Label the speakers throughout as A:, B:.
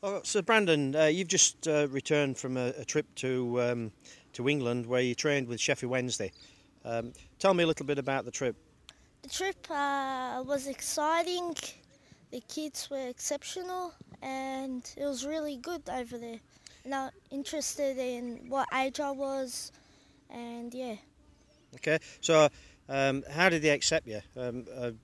A: Oh, so Brandon, you've just returned from a trip to England where you trained with Sheffield Wednesday. Tell me a little bit about the trip.
B: The trip was exciting, the kids were exceptional, and it was really good over there. And I'm interested in what age I was, and yeah.
A: Okay, so how did they accept you?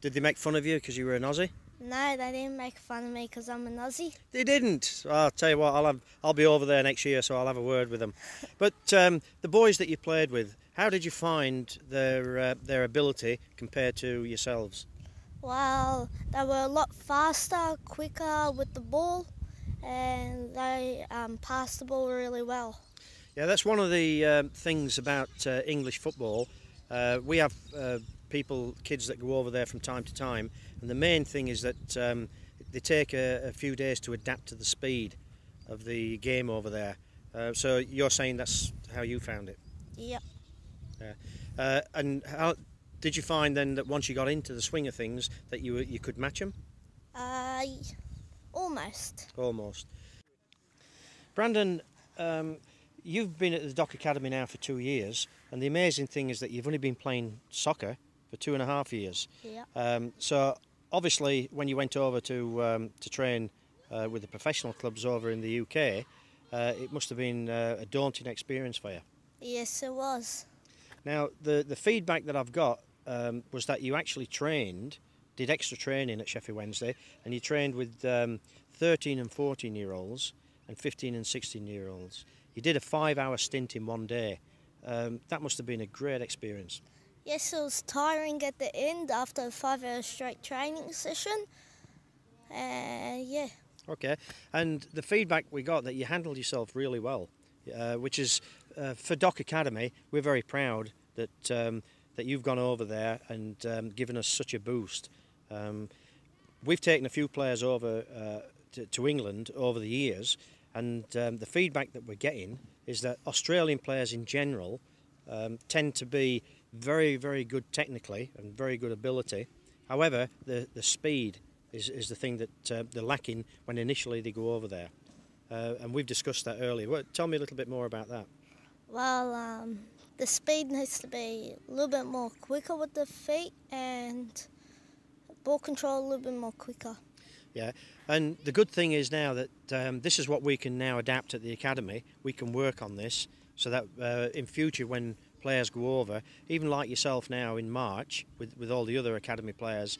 A: Did they make fun of you because you were an Aussie?
B: No, they didn't make fun of me because I'm an Aussie.
A: They didn't. I'll tell you what, I'll be over there next year, so I'll have a word with them. But the boys that you played with, how did you find their ability compared to yourselves?
B: Well, they were a lot faster, quicker with the ball, and they passed the ball really well.
A: Yeah, that's one of the things about English football. We have kids that go over there from time to time, and the main thing is that they take a few days to adapt to the speed of the game over there. So you're saying that's how you found it?
B: Yep.
A: Yeah. And how did you find then that once you got into the swing of things that you could match them?
B: Uh, Almost.
A: Almost. Brandon, you've been at the Dock Academy now for 2 years, and the amazing thing is that you've only been playing soccer for 2.5 years.
B: Yep.
A: So obviously, when you went over to train with the professional clubs over in the UK, it must have been a daunting experience for you.
B: Yes, it was.
A: Now, the feedback that I've got was that you actually did extra training at Sheffield Wednesday, and you trained with 13 and 14-year-olds and 15 and 16-year-olds. You did a 5-hour stint in one day. That must have been a great experience.
B: Yes, it was tiring at the end after a 5 hour straight training session. Yeah.
A: Okay, and the feedback we got that you handled yourself really well, which is for Dock Academy, we're very proud that that you've gone over there and given us such a boost. We've taken a few players over to England over the years, and the feedback that we're getting is that Australian players in general tend to be very, very good technically and very good ability. However, the speed is the thing that they're lacking when initially they go over there. And we've discussed that earlier. Tell me a little bit more about that.
B: Well, the speed needs to be a little bit more quicker with the feet and ball control a little bit more quicker.
A: Yeah, and the good thing is now that this is what we can now adapt at the academy. We can work on this so that in future when players go over, even like yourself now in March with all the other academy players,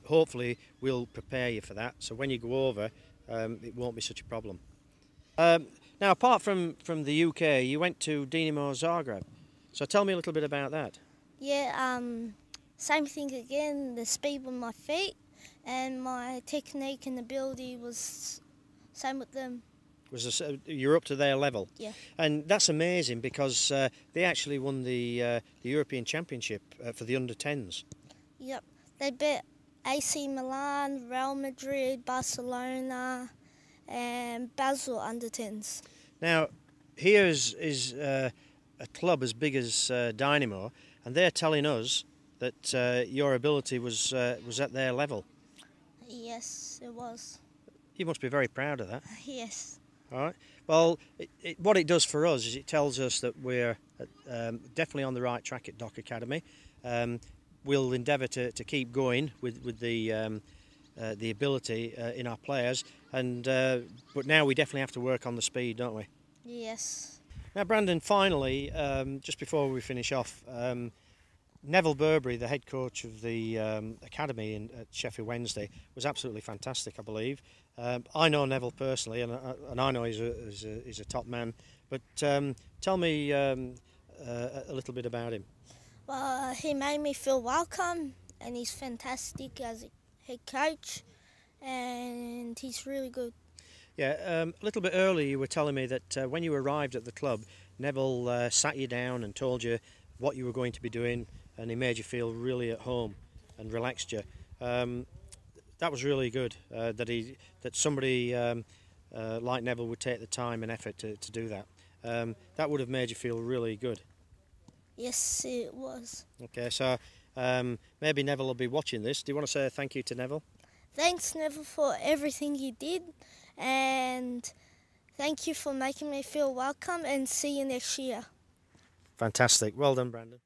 A: hopefully we'll prepare you for that. So when you go over, it won't be such a problem. Now, apart from the UK, you went to Dinamo Zagreb. So tell me a little bit about that.
B: Yeah, same thing again, the speed with my feet and my technique and ability was same with them.
A: You're up to their level?
B: Yeah.
A: And that's amazing because they actually won the European Championship for the under-10s.
B: Yep, they beat AC Milan, Real Madrid, Barcelona and Basel under-10s.
A: Now, here is a club as big as Dynamo, and they're telling us that your ability was at their level.
B: Yes, it was.
A: You must be very proud of that.
B: Yes.
A: All right. Well, what it does for us is it tells us that we're definitely on the right track at Dock Academy. We'll endeavour to keep going with the ability in our players, but now we definitely have to work on the speed, don't we?
B: Yes.
A: Now, Brandon, finally, just before we finish off, Neville Burberry, the head coach of the academy at Sheffield Wednesday, was absolutely fantastic, I believe. I know Neville personally, and I know he's a top man. But tell me a little bit about him.
B: Well, he made me feel welcome, and he's fantastic as a head coach, and he's really good.
A: Yeah, a little bit earlier you were telling me that when you arrived at the club, Neville sat you down and told you what you were going to be doing, and he made you feel really at home and relaxed you. That was really good that somebody like Neville would take the time and effort to do that. That would have made you feel really good.
B: Yes, it was.
A: Okay, so maybe Neville will be watching this. Do you want to say thank you to Neville?
B: Thanks, Neville, for everything you did, and thank you for making me feel welcome, and see you next year.
A: Fantastic. Well done, Brandon.